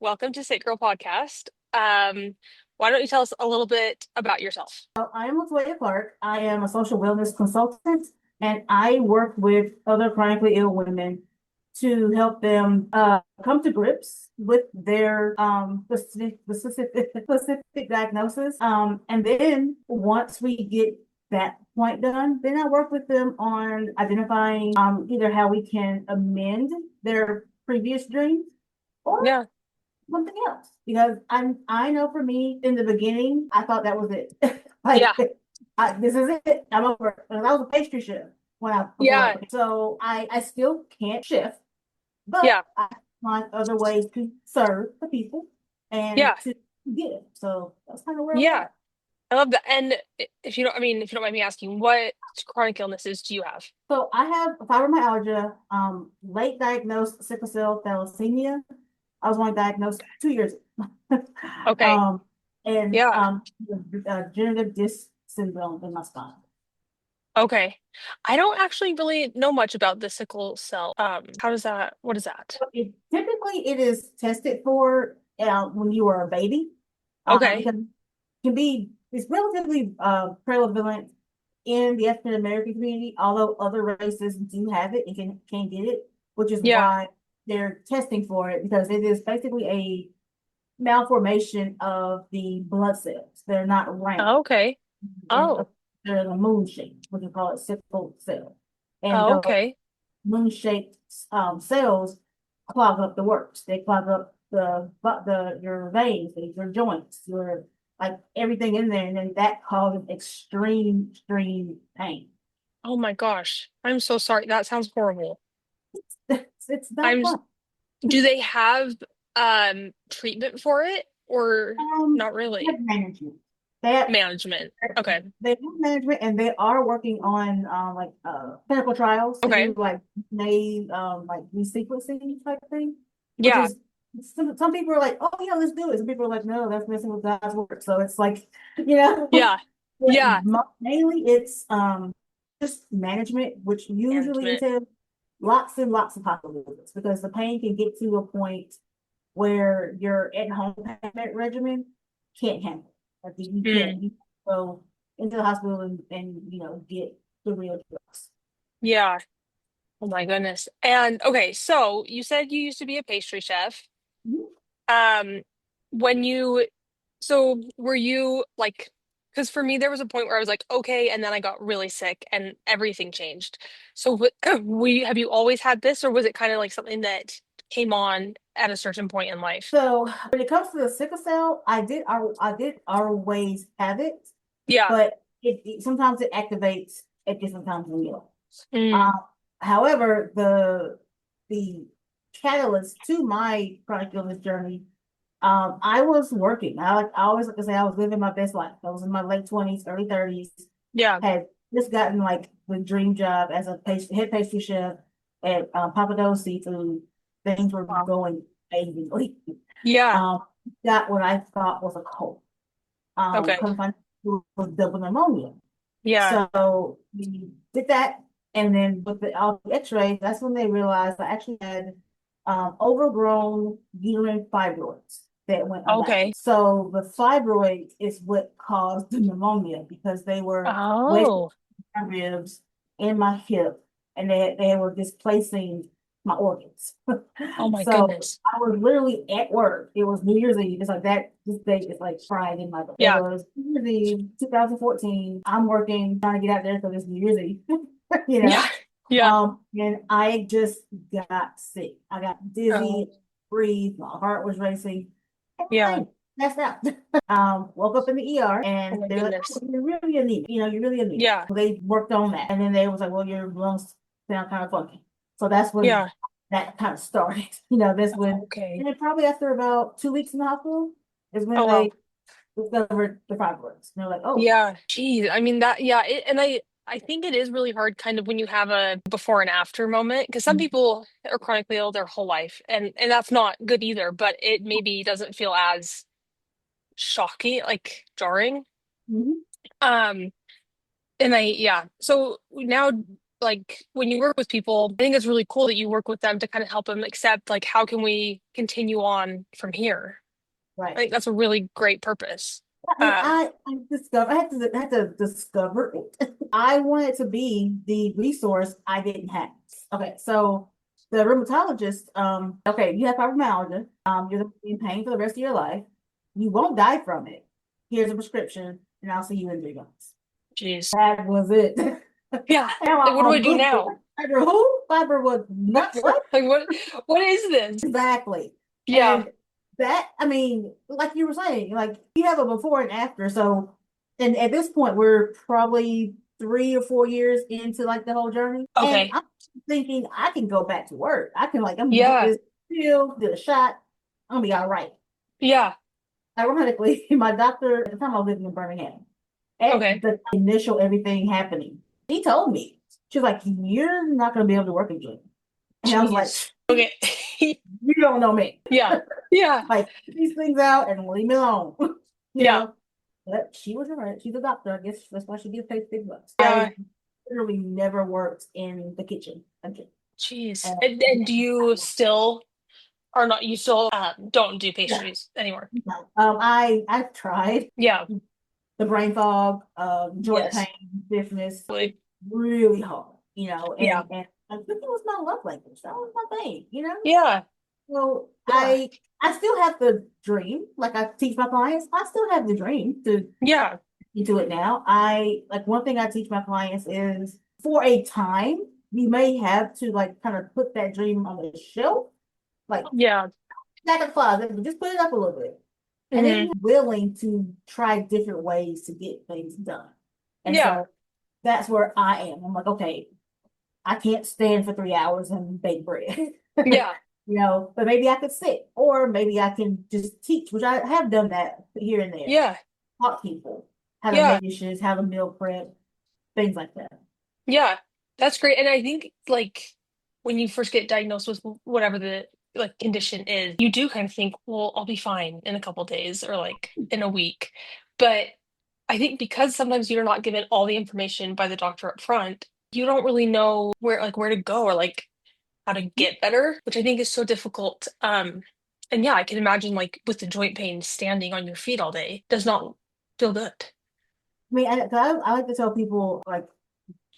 welcome to Sit Girl Podcast. Why don't you tell us a little bit about yourself? I am Latoya Clark. I am a social wellness consultant, and I work with other chronically ill women to help them come to grips with their specific diagnosis. And then once we get that point done, then I work with them on identifying either how we can amend their previous dreams or Yeah, something else. Because I know for me in the beginning, I thought that was it. yeah, Like this is it. I'm over it. Because I was a pastry chef when I before I yeah, became. So I still can't shift, but yeah, I find other ways to serve the people and yeah, to give. So that's kind of where we're yeah. at. I love that. And if you don't mind me asking, what chronic illnesses do you have? So I have fibromyalgia, late diagnosed sickle cell thalassemia. I was only diagnosed 2 years ago. Okay, um, and yeah, degenerative disc syndrome in my spine. okay. I don't actually really know much about the sickle cell. What is that? Typically, it is tested for when you are a baby, Okay, because it's relatively prevalent in the African American community, although other races do have it and can get it, which is yeah. why they're testing for it because it is basically a malformation of the blood cells. They're not round. Okay. They're, Oh, they're in a moon shape, what you call it sickle cell. And oh, the okay. moon shaped cells clog up the works. They clog up the your veins, your joints, your like everything in there, and then that causes extreme pain. Oh my gosh. I'm so sorry. That sounds horrible. It's not I'm fun. Do they have treatment for it or not They really? have management. They have, Management. Okay. they have management, and they are working on clinical trials to do Okay. like resequencing type thing, which Yeah. is some people are like, oh yeah, let's do it. Some people are like, no, that's messing with God's work. So it's like, you know, Yeah. Yeah. mainly it's just management, which usually Management. entails lots and lots of hospital visits because the pain can get to a point where your at-home payment regimen can't handle it. Like you Mm. can't you go into the hospital and get the real drugs. Yeah. Oh my goodness. And okay, so you said you used to be a pastry chef. Mhm. Um, when you, so were you like, because for me, there was a point where I was like, okay, and then I got really sick and everything changed. So have you always had this, or was it kind of like something that came on at a certain point in life? So when it comes to the sickle cell, I did always have it, Yeah. but sometimes it activates at different times in the year. Mm. Um, However, the catalyst to my chronic illness journey, I was working. I always like to say I was living my best life. I was in my late 20s, early 30s, Yeah. had just gotten like the dream job as a head pastry chef at Papado's Seafood. Things were Wow. going amazingly. Yeah. Um, got what I thought was a cold. Okay. Couldn't find it was double pneumonia. Yeah. So we did that, and then with all the X-rays, that's when they realized I actually had overgrown uterine fibroids that went Okay. undiagnosed. So the fibroid is what caused the pneumonia because they were wedged Oh. in my ribs in my hip, and they were displacing my organs. Oh my So goodness. I was literally at work. It was New Year's Eve. It's like that. This date is like fried in my book. It Yeah. was New Year's Eve, 2014. I'm working, trying to get out there for this New Year's Eve. you Yeah. know, Yeah. and I just got sick. I got dizzy, Oh. breathe, my heart was racing, and Yeah. I passed out. Woke up in the ER, Oh and my they're like, goodness. oh, "You're really anemic. You're really anemic." Yeah. So they worked on that, and then they was like, "Well, your lungs sound kind of funky." So that's when Yeah. that kind of started. That's when, Okay. and then probably after about 2 weeks in the hospital is when Oh wow. they discovered the fibroids. And they're like, "Oh, Yeah. Geez. I mean that. Yeah. I think it is really hard, kind of, when you have a before and after moment, because some people are chronically ill their whole life, and that's not good either. But it maybe doesn't feel as shocking, like jarring. mhm." Um. And I, yeah. So now. like when you work with people, I think it's really cool that you work with them to kind of help them accept like how can we continue on from here. I Right. think that's a really great purpose. And Um, I had to discover it. I wanted to be the resource I didn't have. Okay, so the rheumatologist, okay, you have fibromyalgia, you're gonna be in pain for the rest of your life. You won't die from it. Here's a prescription, and I'll see you in 3 months. Geez. That was it. Yeah. Now Like what do I on do Google, now? fiber who? Fiber was not what? Like what is this? Exactly. Yeah. And that, I mean, like you were saying, like you have a before and after. So, and at this point, we're probably 3 or 4 years into like the whole journey. And Okay. I'm thinking I can go back to work. I can like, I'm gonna get Yeah. this pill, get a shot. I'm gonna be all right. Yeah. Ironically, my doctor at the time I was living in Birmingham, at Okay. the initial everything happening, he told me, she was like, you're not gonna be able to work again. And I was like, Jeez. Okay. you don't know me. Yeah. Yeah. Like these things out and leave me alone. you Yeah. know. But she was right. She's a doctor. I guess that's why she gets paid big bucks. Yeah. I literally never worked in the kitchen again. Jeez. And And do you still or not you still don't do yeah, pastries anymore? I've tried Yeah. the brain fog, joint pain, Yes. stiffness, Really. really hard. Yeah. And I think it was my love language. That was my thing. Yeah. So Yeah. I still have the dream. Like I teach my clients, I still have the dream to Yeah. into it now. I like one thing I teach my clients is for a time, you may have to like kind of put that dream on the shelf, like Yeah. back in the closet, but just put it up a little bit. And then Hmm. you're willing to try different ways to get things done. And Yeah. so that's where I am. I'm like, okay, I can't stand for 3 hours and bake bread. Yeah. But maybe I could sit, or maybe I can just teach, which I have done that here and there. Yeah. Taught people how to Yeah. make dishes, how to meal prep, things like that. Yeah. That's great. And I think like when you first get diagnosed with whatever the like condition is, you do kind of think, well, I'll be fine in a couple days or like in a week. But I think because sometimes you're not given all the information by the doctor up front, you don't really know where to go or like how to get better, which I think is so difficult. And yeah, I can imagine like with the joint pain, standing on your feet all day does not feel good. I mean, I like to tell people like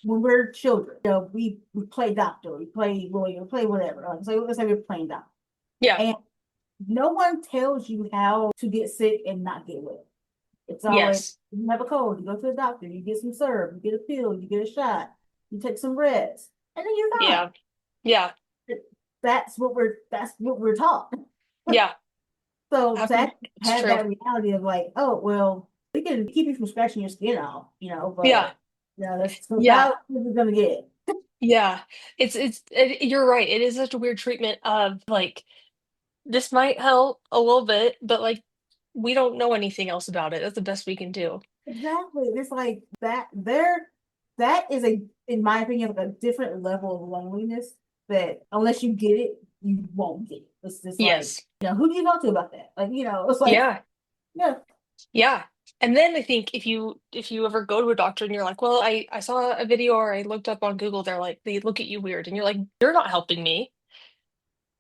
when we're children, we play doctor, we play lawyer, we play whatever. So let's say we're playing doctor, Yeah. and no one tells you how to get sick and not get well. It's always Yes. you have a cold, you go to the doctor, you get some syrup, you get a pill, you get a shot, you take some rest, and then you're fine. Yeah. Yeah. That's what we're taught. Yeah. So to actually It's have true. that reality of like, oh well, we can keep you from scratching your skin off, Yeah. but yeah, that's Yeah. about what we're gonna get. Yeah. You're right. It is such a weird treatment of like this might help a little bit, but like we don't know anything else about it. That's the best we can do. Exactly. It's like that is in my opinion, like a different level of loneliness that unless you get it, you won't get it. It's just like, Yes. who do you go to about that? Like, it's like, Yeah. yeah, Yeah. And then I think if you ever go to a doctor and you're like, well, I saw a video or I looked up on Google, they're like, they look at you weird and you're like, you're not helping me.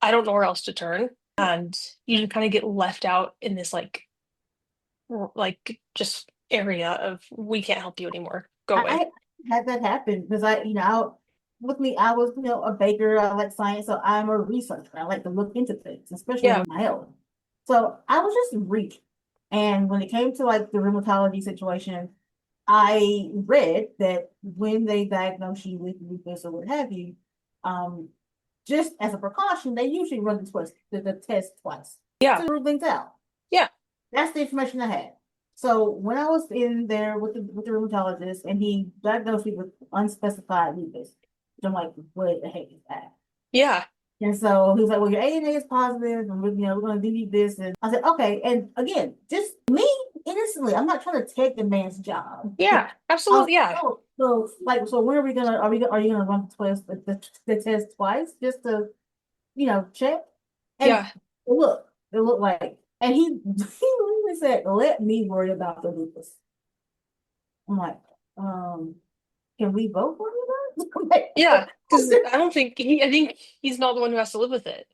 I don't know where else to turn. And you just kind of get left out in this like just area of we can't help you anymore. Go away. I had that happen because with me, I was, a baker. I like science, so I'm a researcher. I like to look into things, especially Yeah. with my health. So I was just reading. And when it came to like the rheumatology situation, I read that when they diagnose you with lupus or what have you, um, just as a precaution, they usually run the test twice Yeah. to rule things out. Yeah. That's the information I had. So when I was in there with the rheumatologist and he diagnosed me with unspecified lupus, which I'm like, what the heck is that? Yeah. And so he was like, well, your ANA is positive, and we're going to give you this. And I said, okay. And again, just me innocently, I'm not trying to take the man's job. Yeah. Absolutely. Yeah. So when are you gonna run the test twice just to check? And Yeah. it looked like, and he he literally said, "Let me worry about the lupus." I'm like, can we vote for you Like, Yeah, because I don't think I think he's not the one who has to live with it.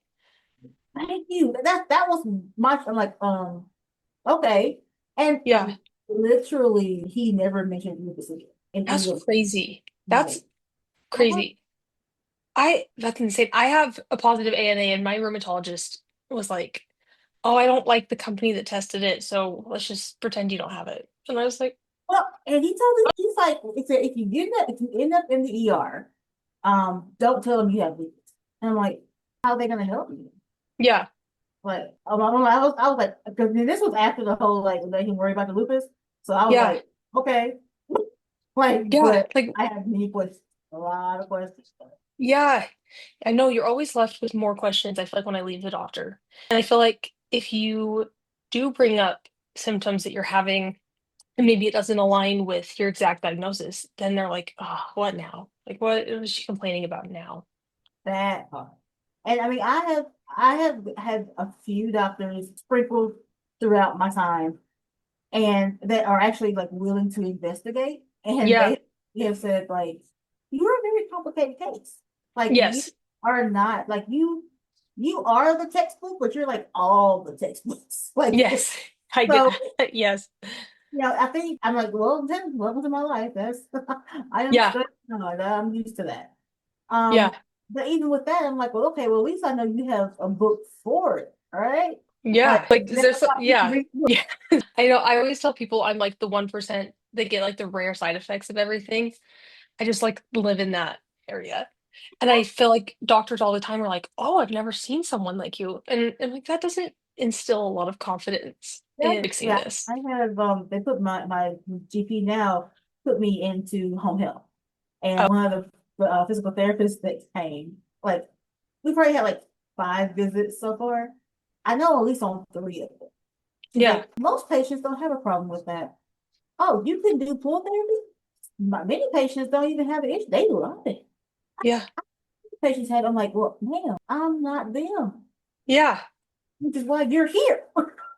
thank you. That was my. I'm like, okay. And Yeah, literally, he never mentioned lupus again in any that's of crazy. my. That's crazy. That's insane. I have a positive ANA, and my rheumatologist was like, "Oh, I don't like the company that tested it, so let's just pretend you don't have it." And I was like, Well, and he told me he's like, if you end up in the ER, don't tell them you have lupus. And I'm like, how are they gonna help me? "Yeah, Like, I was like, because this was after the whole like let him worry about the lupus. So I was yeah, like, okay, like, yeah." but Like, I have many questions, a lot of questions. yeah, I know you're always left with more questions. I feel like when I leave the doctor, and I feel like if you do bring up symptoms that you're having, and maybe it doesn't align with your exact diagnosis, then they're like, "Oh, what now? Like, what is she complaining about now?" That part. And I mean, I have had a few doctors sprinkled throughout my time and that are actually like willing to investigate. And Yeah. they have said like, you're a very complicated case. Like you Yes. are not like you are the textbook, but you're like all the textbooks. Like Yes. I get so, that. Yes. I think I'm like, well, then welcome to my life. That's I am Yeah. straight. No, I'm used to that. Yeah. But even with that, I'm like, well, okay, well, at least I know you have a book for it, all right? Like, Yeah. Like, is never there so, thought you could yeah. read books. Yeah. I know. I always tell people I'm like the 1% that get like the rare side effects of everything. I just like live in that area. And I feel like doctors all the time are like, "Oh, I've never seen someone like you." And like that doesn't instill a lot of confidence in fixing Yeah, this. I have they put my GP now put me into home health, and Oh, one of the physical therapists that came, like we probably had like 5 visits so far. I know at least on 3 of them. She's yeah. like, most patients don't have a problem with that. Oh, you can do pool therapy? Many patients don't even have an issue. They love it. Yeah. Patients had, I'm like, well, ma'am, I'm not them, Yeah. which is why you're here.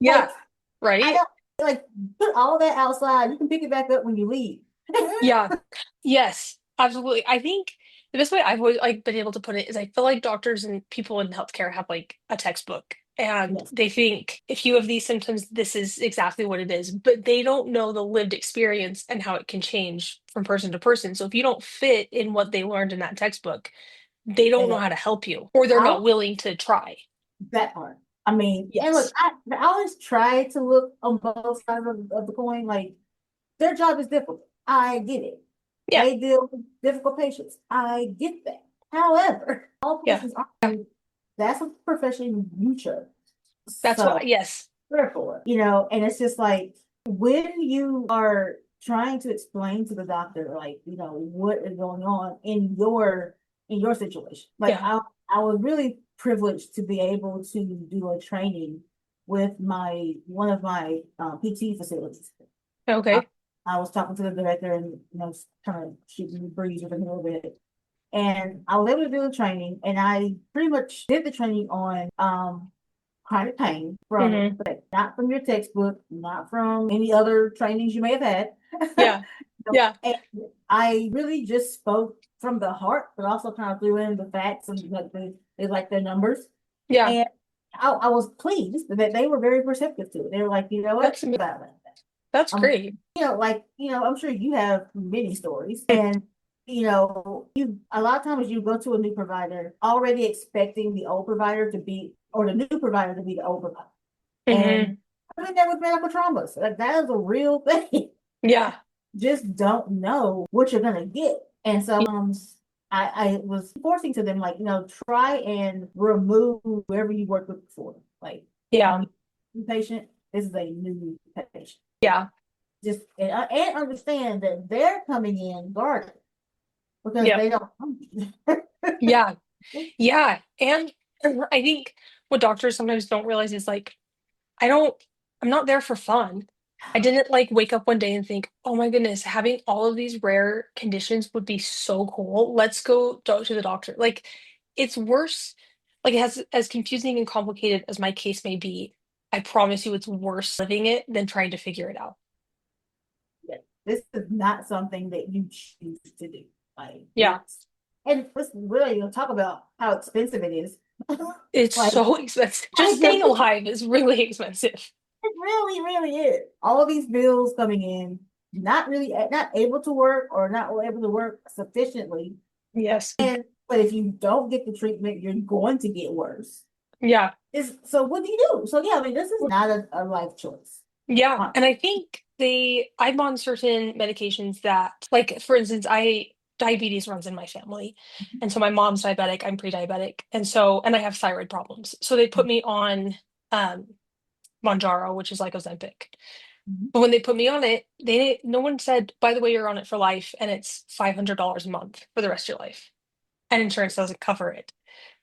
Yeah. Like, I Right? don't like put all that outside. You can pick it back up when you leave. Yeah. Yes, absolutely. I think the best way I've always like been able to put it is I feel like doctors and people in healthcare have like a textbook and Yes, they think if you have these symptoms, this is exactly what it is, but they don't know the lived experience and how it can change from person to person. So if you don't fit in what they learned in that textbook, they don't and know how to help you or they're I'll not willing to try. that part. I mean, and look, Yes. I always try to look on both sides of the coin. Like their job is difficult. I get it. Yeah. They deal with difficult patients. I get that. However, all Yeah. patients aren't. That's a profession you chose. That's why. So Yes. therefore, and it's just like when you are trying to explain to the doctor, like, what is going on in your situation. Like Yeah. I was really privileged to be able to do a training with my one of my PT facilities. I, Okay. I was talking to the director and kind of shooting the breeze with him a little bit. And I was able to do the training, and I pretty much did the training on chronic pain from Hmm. not from your textbook, not from any other trainings you may have had. Yeah. Yeah. And I really just spoke from the heart, but also kind of threw in the facts and like they like their numbers. Yeah. And I was pleased that they were very receptive to it. They were like, you know what, That's amazing. about it. That's great. Like, I'm sure you have many stories. And, you a lot of times you go to a new provider already expecting the old provider to be, or the new provider to be the old provider. Hmm. And I mean that with medical traumas. Like that is a real thing. Yeah. Just don't know what you're gonna get. And so I was forcing to them, like, try and remove whoever you worked with before. Like, Yeah. new patient, this is a new patient. Yeah. Just and understand that they're coming in guarded because Yep. they don't. Yeah. Yeah. And I think what doctors sometimes don't realize is like, I don't, I'm not there for fun. I didn't like wake up one day and think, oh my goodness, having all of these rare conditions would be so cool. Let's go to the doctor. Like, it's worse. Like, it has as confusing and complicated as my case may be. I promise you, it's worse living it than trying to figure it out. This is not something that you choose to do. Like Yeah. and let's really talk about how expensive it is. It's Like, so expensive. Just like staying it alive is really expensive. really, really is. All of these bills coming in, not really, not able to work or not able to work sufficiently. Yes. But if you don't get the treatment, you're going to get worse. Yeah. Is so what do you do? So yeah, I mean, this is not a life choice. Yeah. Uh, And I think I'm on certain medications that, like, for instance, diabetes runs in my family. And so my mom's diabetic, I'm pre-diabetic. And I have thyroid problems. So they put me on um, Monjaro, which is like Ozempic. But when they put me on it, no one said, by the way, you're on it for life and it's $500 a month for the rest of your life. And insurance doesn't cover it.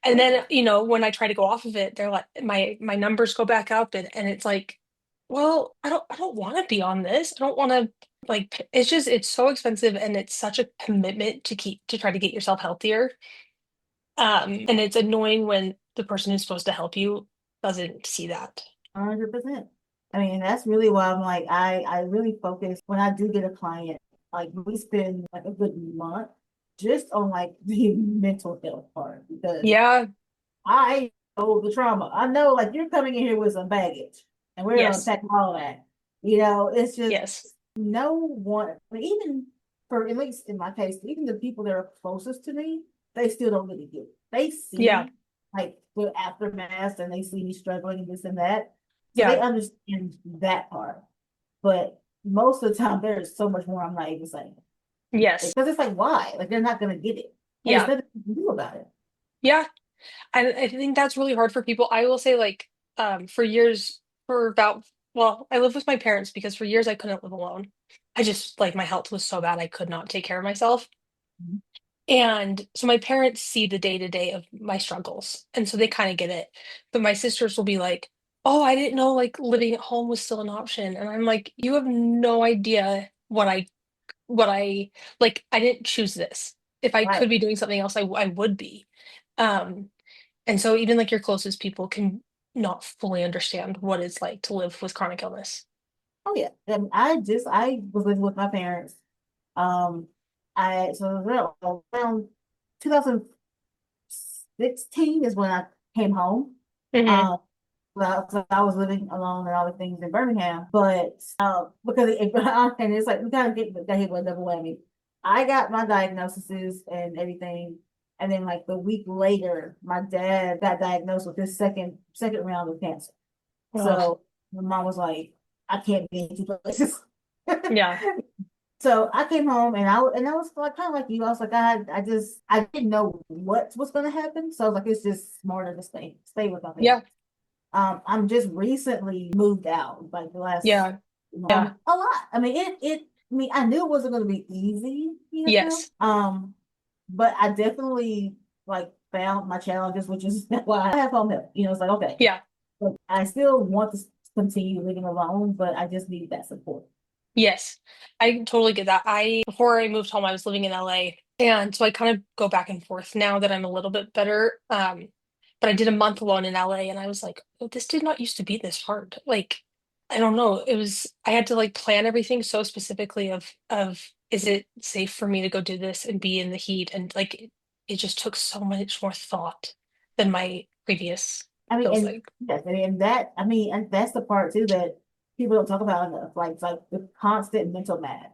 And oh, then, when I try to go off of it, they're like my numbers go back up and it's like, well, I don't want to be on this. I don't want to like it's so expensive and it's such a commitment to try to get yourself healthier. And it's annoying when the person who's supposed to help you doesn't see that. 100%. I mean, that's really why I'm like, I really focus when I do get a client, like we spend like a good month just on like the mental health part because Yeah, I know the trauma. I know like you're coming in here with some baggage and we're yes, unpacking all that. It's just yes, no one, even for at least in my case, even the people that are closest to me, they still don't really get it. They yeah, see like the aftermath and they see me struggling and this and that. So they yeah, understand that part. But most of the time there's so much more I'm not even saying. yes, Because it's like why? Like they're not gonna get it. And there's yeah, nothing you can do about it. yeah. And I think that's really hard for people. I will say, like, for years, for about, well, I lived with my parents because for years I couldn't live alone. I just, like, my health was so bad I could not take care of myself. And so my parents see the day to day of my struggles. And so they kind of get it. But my sisters will be like, oh, I didn't know like living at home was still an option. And I'm like, you have no idea like, I didn't choose this. If I Right. could be doing something else, I would be. Um, and so even like your closest people can not fully understand what it's like to live with chronic illness. Oh yeah. And I was living with my parents. Um I so around 2016 is when I came home. Hmm. Um well, so I was living alone and all the things in Birmingham, but because and it's like we kind of got hit with a double whammy. I got my diagnoses and everything, and then like the week later, my dad got diagnosed with his second round of cancer. Oh, So my mom was like, I can't be in two places. yeah. So I came home and I was like kind of like you. I was like I didn't know what was gonna happen. So I was like it's just smarter to stay with my Yeah. parents. I'm just recently moved out, like the last Yeah. Yeah. a lot. I mean I mean I knew it wasn't gonna be easy, Yes. but I definitely like found my challenges, which is why I have home help. It's like okay, Yeah. but I still want to continue living alone, but I just need that support. Yes, I totally get that. Before I moved home, I was living in LA. And so I kind of go back and forth now that I'm a little bit better. But I did a month alone in LA and I was like, oh, this did not used to be this hard. Like, I don't know. I had to like plan everything so specifically of, is it safe for me to go do this and be in the heat? And like, it just took so much more thought than my previous, I mean, feels and like. yes, and that I mean, and that's the part too that people don't talk about enough. Like it's like the constant mental math.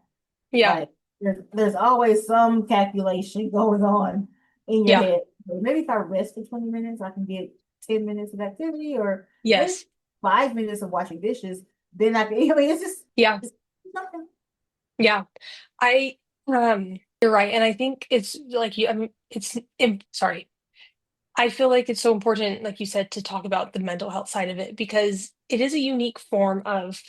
Yeah. Like there's always some calculation going on in your Yeah. head. Maybe if I rest for 20 minutes, I can get 10 minutes of activity, or maybe Yes. 5 minutes of washing dishes. Then I can. I mean, it's just Yeah. it's nothing. Yeah. I you're right. And I think it's like sorry. I feel like it's so important, like you said, to talk about the mental health side of it because it is a unique form of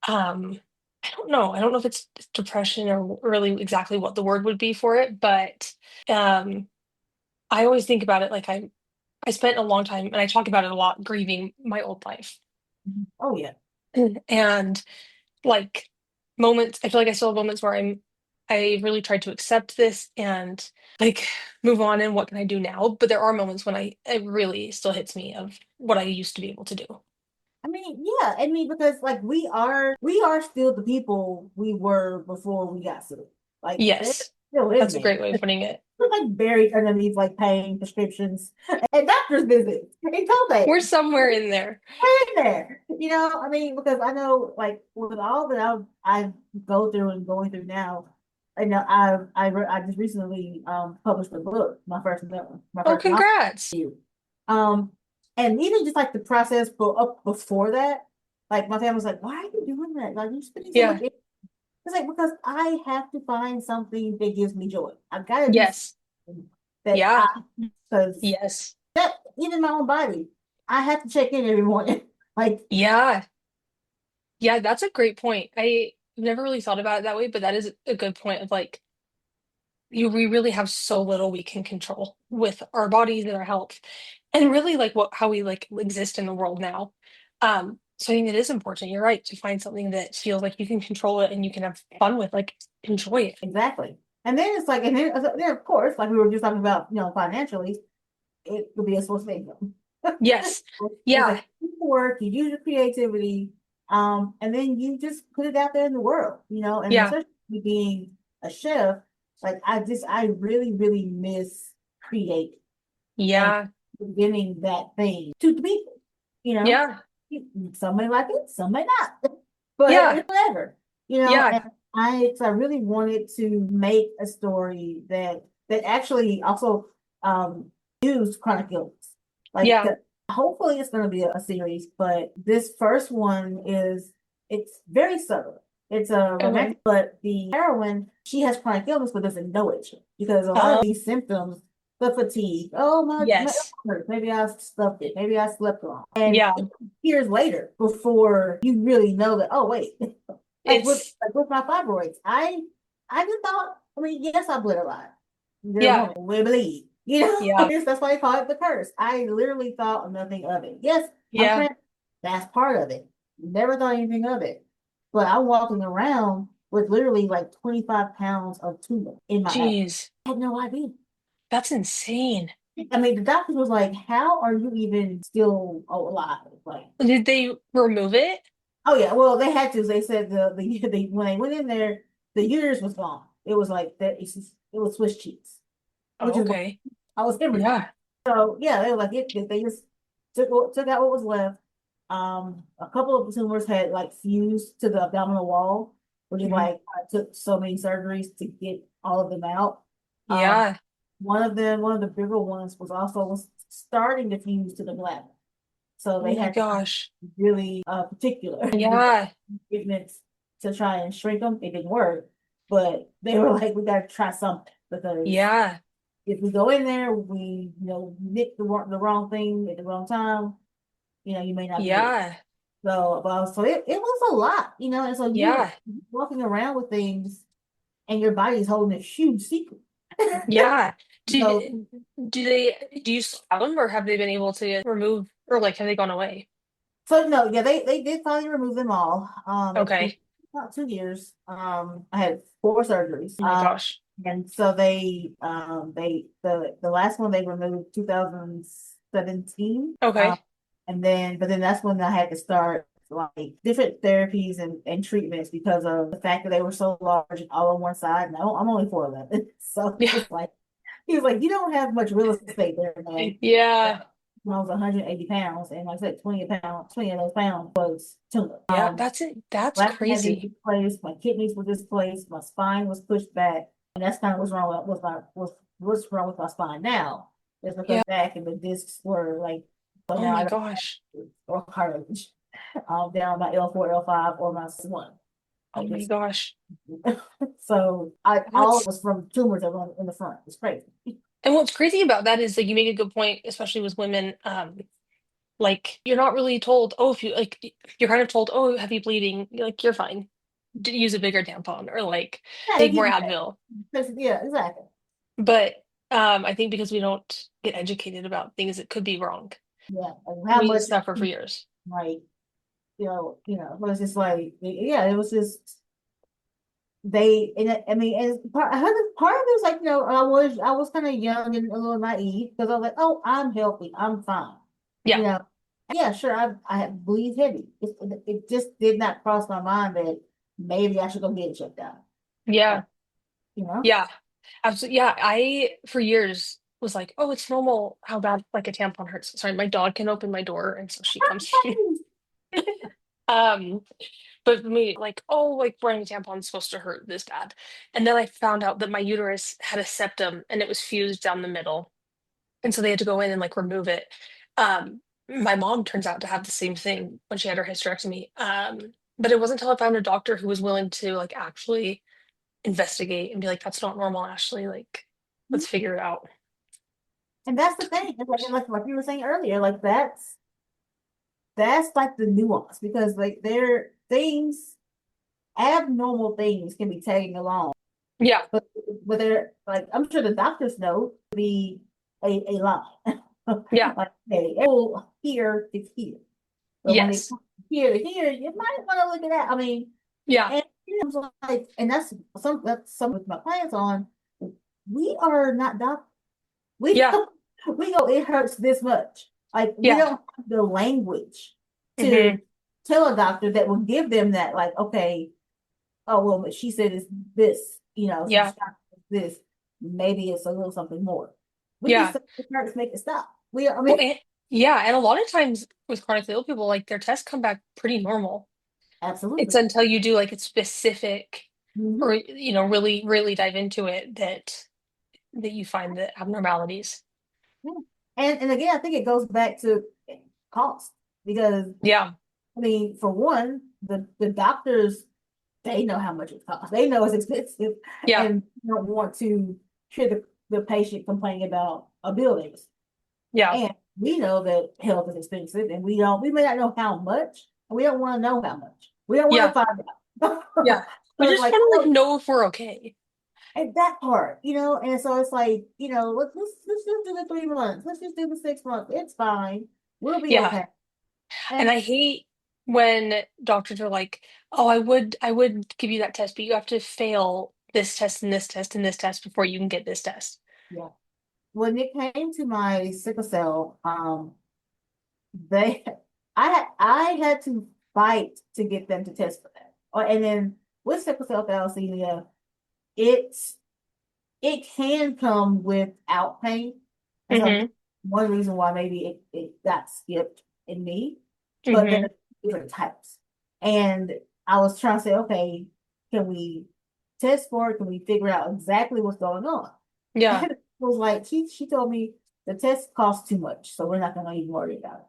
um I don't know. I don't know if it's depression or really exactly what the word would be for it, but um I always think about it like I spent a long time and I talk about it a lot grieving my old life. Oh yeah. And like moments, I feel like I still have moments where I really tried to accept this and like move on and what can I do now? But there are moments when it really still hits me of what I used to be able to do. I mean, yeah. I mean, because like we are still the people we were before we got sick. Like Yes. still is That's a there. great way of putting it. It's like buried underneath like paying prescriptions and doctor's visits and We're copays. somewhere in there. In there. I mean, because I know like with all that I go through and going through now, I know I just recently published a book, my Oh, first novel. congrats. Um, and even just like the process up before that, like my family was like, "Why are you doing that? Like you're spending so much." Yeah. It's like because I have to find something that gives me joy. I've got to do Yes. something that Yeah. I because Yes. that even my own body, I have to check in every morning. Like Yeah. Yeah, that's a great point. I've never really thought about it that way, but that is a good point of like we really have so little we can control with our bodies and our health and really like what how we like exist in the world now. So I think it is important, you're right, to find something that feels like you can control it and you can have fun with, like enjoy it. exactly. And then it's like, and then of course, like we were just talking about, financially, it could be a source of income. Yes. It's Yeah. like you work, you use your creativity, and then you just put it out there in the world, and Yeah. especially being a chef, like I really, really miss create and Yeah. giving that thing to the people, you know. Yeah. Some may like it, some may not, but Yeah. it's whatever, Yeah. and I really wanted to make a story that actually also used chronic illness. Like Yeah. hopefully it's going to be a series, but this first one it's very subtle. It's a Okay. romantic, but the heroine, she has chronic illness but doesn't know it because a lot of Um, these symptoms, the fatigue, oh my yes. elbow hurts, maybe I stuffed it, maybe I slept wrong, and Yeah. years later before you really know that, oh wait, It's with my fibroids, I just thought, I mean, yes, I bled a lot. You're a yeah. woman, we bleed. Yeah. That's why they call it the curse. I literally thought nothing of it. Yes, I'm Yeah. trans. That's part of it. Never thought anything of it. But I'm walking around with literally like 25 pounds of tumor in my abdomen. Jeez. I had no idea. That's insane. I mean, the doctor was like, "How are you even still alive?" Like, Did they remove it? oh yeah, well they had to. They said the when they went in there, the uterus was gone. It was like that. It was Swiss cheese, which Oh, is what okay. I was hemorrhaging. Yeah. So yeah, they were like they just took out what was left. A couple of the tumors had like fused to the abdominal wall, which is Mhm. like I took so many surgeries to get all of them out. Um, Yeah. one of the bigger ones was starting to fuse to the bladder. So Oh they my had to be gosh. really particular with Yeah. treatments to try and shrink them. It didn't work, but they were like, we got to try something because Yeah. if we go in there, we nick the wrong thing at the wrong time, you may not be good. Yeah. So it was a lot, and so you Yeah. walking around with things and your body is holding a huge secret. Yeah. So Do you still have them or have they been able to remove or like have they gone away? so no, yeah, they did finally remove them all. It was Okay. about 2 years. I had 4 surgeries. Oh my gosh. And so the last one they removed 2017. Okay. But then that's when I had to start like different therapies and treatments because of the fact that they were so large and all on one side. No, I'm only 4'11", so Yeah. it's like he was like, you don't have much real estate there, man. Yeah. When I was 180 pounds, and like I said, 20 of those pounds was tumor. Yeah. That's it. That's Bladder had been crazy. displaced, my kidneys were displaced, my spine was pushed back, and that's kind of what's wrong with my spine now. Is because Yeah. back and the discs were like, so Oh now I my don't gosh. have or cartilage down my L4, L5, or my C1. Oh Like my it's gosh. so I all That's was from tumors that run in the front. It's crazy. and what's crazy about that is like you make a good point, especially with women. Like you're not really told, oh, if you like you're kind of told, oh, heavy bleeding, you're like you're fine. Use a bigger tampon or like Yeah, they take give more you that. Advil. Yeah, exactly. But I think because we don't get educated about things that could be wrong, Yeah, and how we much suffer for years. like it was just like yeah, it was just they and I mean and part of it is like I was kind of young and a little naive because I was like, oh, I'm healthy, I'm fine, Yeah, you know. Yeah, sure, I bleed heavy. It just did not cross my mind that maybe I should go get it checked out. yeah, Like, you know. yeah. Absolutely. Yeah, I for years was like, oh, it's normal how bad like a tampon hurts. Sorry, my dog can open my door, and so she comes in. Um, but for me, like, oh, like wearing a tampon is supposed to hurt this bad. And then I found out that my uterus had a septum and it was fused down the middle. And so they had to go in and like remove it. My mom turns out to have the same thing when she had her hysterectomy. But it wasn't until I found a doctor who was willing to like actually investigate and be like, that's not normal, Ashley. Like, let's figure it out. And that's the thing. It's like you were saying earlier, like that's like the nuance because like there things abnormal things can be tagging along, Yeah, but they're like I'm sure the doctors know be a lie. yeah, Like hey, oh here it's here. But when they yes, come here to here, you might want to look at that. I mean, yeah, and like, and that's some with my clients on. We are not doctors. We yeah, don't, we go, it hurts this much. Like we yeah. don't have the language Hmm. to tell a doctor that will give them that, like, okay, oh well, but she said it's this, she Yeah, stopped this. Maybe it's a little something more. We just yeah. say it hurts, make it stop. I Well, mean, yeah, and a lot of times with chronically ill people, like their tests come back pretty normal. It's absolutely. until you do like a specific Hmm. or really, really dive into it that you find the abnormalities. Yeah. And again, I think it goes back to cost because Yeah, I mean, for one, the doctors they know how much it costs. They know it's expensive yeah, and don't want to hear the patient complaining about a bill. yeah, And we know that health is expensive and we may not know how much, and we don't want to know how much. We don't want to yeah, find out. yeah. We So it's just like, want to like oh, know if we're okay. and that part, and so it's like, let's just do the 3 months. Let's just do the 6 months. It's fine. We'll be Yeah. okay. And And I hate when doctors are like, "Oh, I would give you that test, but you have to fail this test and this test and this test before you can get this test." yeah, when it came to my sickle cell, they I had to fight to get them to test for that. And then with sickle cell thalassemia, it's it can come without pain. And so I Hmm. think one reason why maybe it got skipped in me, but there Hmm. are different types. And I was trying to say, okay, can we test for it? Can we figure out exactly what's going on? Yeah. And it was like she told me the test costs too much, so we're not gonna even worry about it.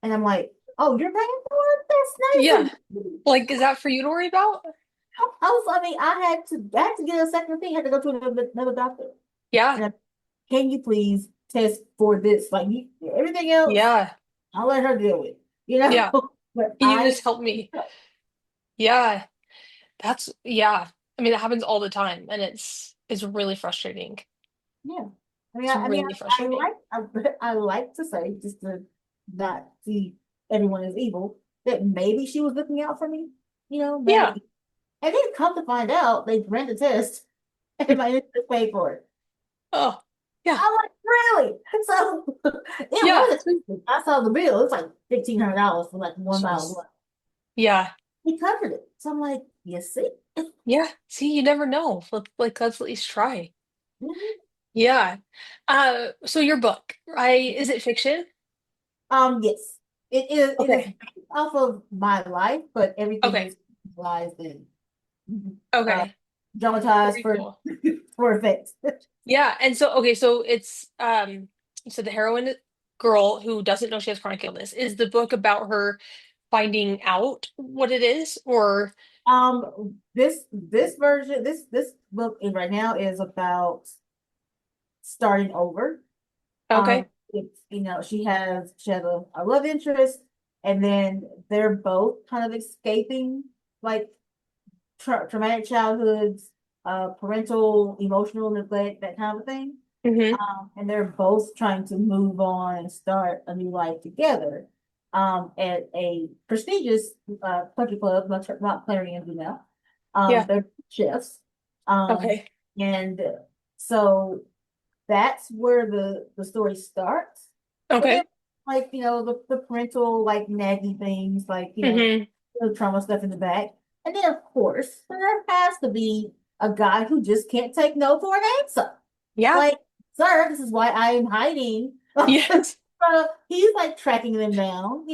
And I'm like, oh, you're paying for it? That's Yeah. nice of you. Like, is that for you to worry about? I mean, I had to get a second opinion, I had to go to another doctor. Yeah. And can you please test for this? Like everything else, Yeah. I'll let her deal with, you know? Yeah. But Can you just help me? Yeah. Yeah. I mean, that happens all the time and it's really frustrating. yeah. I mean, It's I mean, really I frustrating. like, I like to say, just to not see everyone as evil, that maybe she was looking out for me, Yeah. maybe. And then come to find out, they ran the test and my insurance paid for it. Oh, yeah. I'm like, really? So it Yeah. was expensive. I saw the bill. It's like $1,500 for like 1 mile of Jeez. blood. Yeah. He covered it. So I'm like, you see? Yeah. See, you never know. Like, let's at least try. Mhm. Yeah. So your book, right? Is it fiction? Yes. It is Okay. based off of my life, but everything Okay. is lies and uh Okay. dramatized Very for cool. for effect. Yeah. And so, okay, so it's so the heroine girl who doesn't know she has chronic illness. Is the book about her finding out what it is, or This version, this book right now is about starting over. okay. It's she has a love interest, and then they're both kind of escaping like traumatic childhoods, parental emotional neglect, that kind of thing. Mm-hmm. And they're both trying to move on and start a new life together. At a prestigious country club, not Clarion, Yeah. they're chefs. Um, Okay. and so that's where the story starts. But then Okay. like, the parental like naggy things, like, Mm-hmm. the trauma stuff in the back. And then of course there has to be a guy who just can't take no for an answer. Yeah. Like, sir, this is why I am hiding. Yes. He's like tracking them down,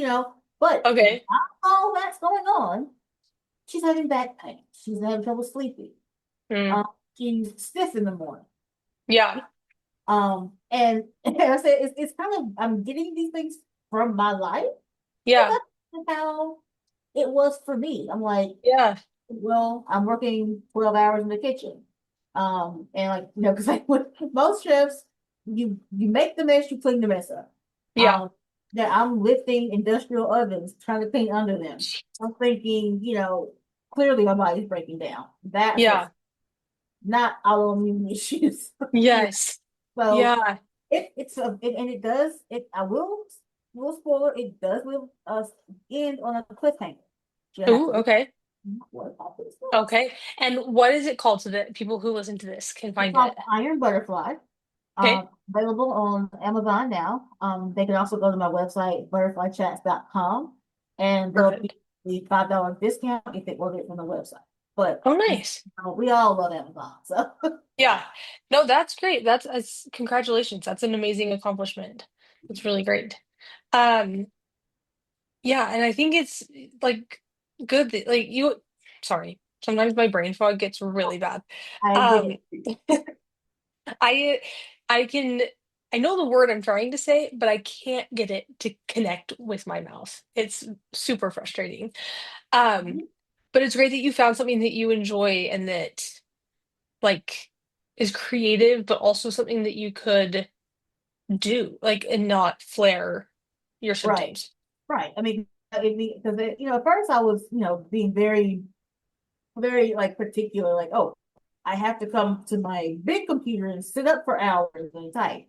but Okay. while all that's going on, she's having back pain. She's having trouble sleeping. Mm. Um, she's stiff in the morning. Yeah. And, and I said, it's kind of, I'm getting these things from my life. Yeah. That's how it was for me. I'm like, Yeah. well, I'm working 12 hours in the kitchen. And like, because like with most chefs, you make the mess, you clean the mess up. Yeah. That I'm lifting industrial ovens, trying to clean under them. I'm thinking, clearly my body's breaking down. That's what's Yeah. not autoimmune issues. you know. Yes. So Yeah. and it does it. I will spoil it. It does live us end on a cliffhanger. You have Ooh, to okay. what about this next? Okay. And what is it called so that people who listen to this can It's find called it? Iron Butterfly. Okay. Available on Amazon now. They can also go to my website, butterflychats.com, and there'll be Perfect. the $5 discount if they order it from the website. But Oh, nice. we all love Amazon, so Yeah. No, that's great. That's congratulations. That's an amazing accomplishment. That's really great. Um, yeah, and I think it's like good that like you sorry. Sometimes my brain fog gets really bad. I get Um, it. I I can I know the word I'm trying to say, but I can't get it to connect with my mouth. It's super frustrating. Um, but it's great that you found something that you enjoy and that like is creative, but also something that you could do, like and not flare your Right, symptoms. right. I mean, because at first I was, being very, very like particular, like, oh, I have to come to my big computer and sit up for hours and type.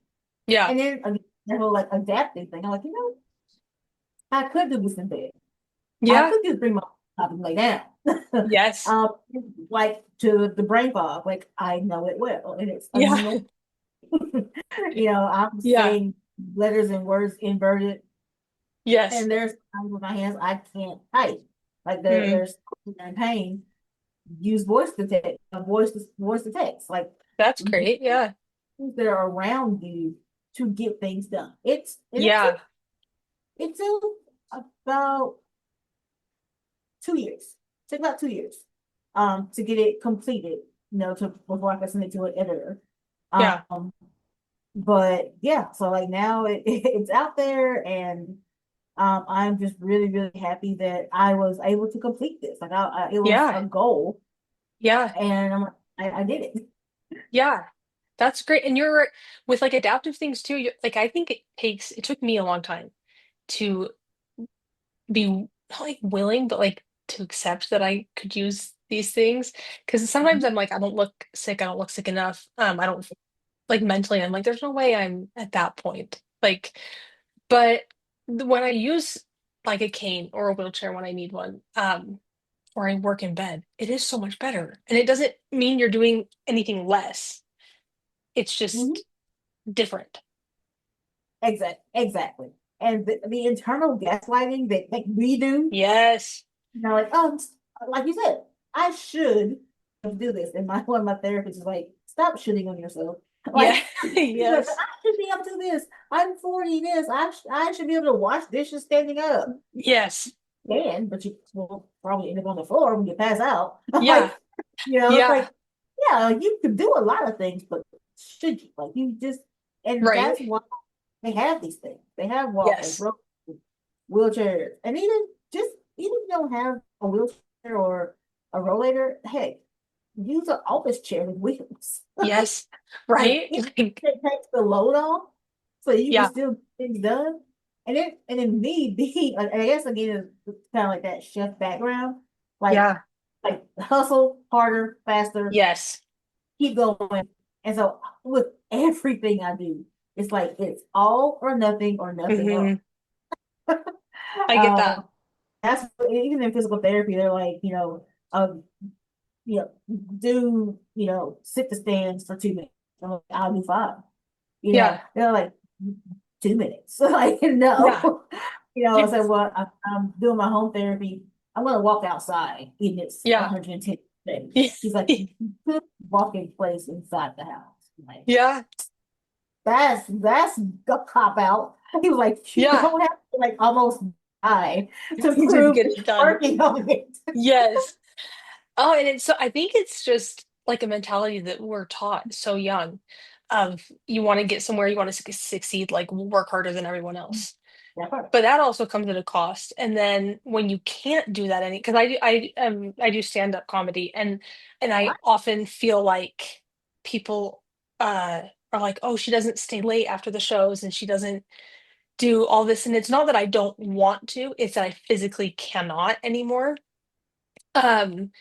Yeah. And then again, that whole like adaptive thing, I'm like, I could do this in bed. I Yeah. could just bring my laptop and lay down. Yes. um, like to the brain fog, like I know it well, and it's Yeah. annoying. I'm Yeah. saying letters and words inverted, Yes. and there's times with my hands I can't type. Like Mm, there's in pain. Use voice to text, voice to text, like that's great. Yeah. things that are around you to get things done. Yeah. It took about 2 years. It took about 2 years to get it completed, to before I could send it to an editor. Yeah. Um, but yeah, so like now it's out there, and I'm just really, really happy that I was able to complete this. Like it was Yeah. a goal, Yeah. and I did it. Yeah. That's great. And you're with like adaptive things too. Like I think it took me a long time to be not like willing, but like to accept that I could use these things. Because sometimes I'm like, I don't look sick. I don't look sick enough. I don't like mentally. I'm like, there's no way I'm at that point. Like, but when I use like a cane or a wheelchair when I need one, or I work in bed, it is so much better. And it doesn't mean you're doing anything less. It's Mhm. just different. Exactly. And the internal gaslighting that like we do, Yes. like, oh, like you said, I should do this. And one of my therapists is like, stop shitting on yourself. Yeah. Like, because Yes. I should be able to do this. I'm 40 this. I should be able to wash dishes standing up. Yes. But you will probably end up on the floor when you pass out. Yeah. Like, it's Yeah. like, yeah, you could do a lot of things, but should you? Like, you just, and Right. that's why they have these things. They have walkers, Yes. ropes, wheelchairs, and even if you don't have a wheelchair or a rollator, heck, use an office chair with wheels. Yes. Like Right. Like, it takes the load off, so you can yeah. still get things done. And then me being, like, I guess again, it's kind of like that chef background, like Yeah. like hustle harder, faster, Yes. keep going. And so with everything I do, it's like it's all or nothing or nothing at Hmm. all. I get that. Um, that's even in physical therapy, they're like, um, you know, do sit to stands for 2 minutes. I'm like, I'll do five. Yeah. They're like 2 minutes. Like, Yeah. no. I said, Yes. well, I'm doing my home therapy. I'm gonna walk outside, even it's Yeah. 110. thing. He's like, you could walk in place inside the house. I'm like, Yeah. that's a cop out. He was like, you Yeah. don't have to like almost die to To prove get that it you're done. working on it. Yes. Oh, and it's so I think it's just like a mentality that we're taught so young of you want to get somewhere, you want to succeed, like work harder than everyone else. That part. But that also comes at a cost. And then when you can't do that any because I do stand-up comedy and I Right. often feel like people are like, oh, she doesn't stay late after the shows and she doesn't do all this. And it's not that I don't want to, it's that I physically cannot anymore. Um,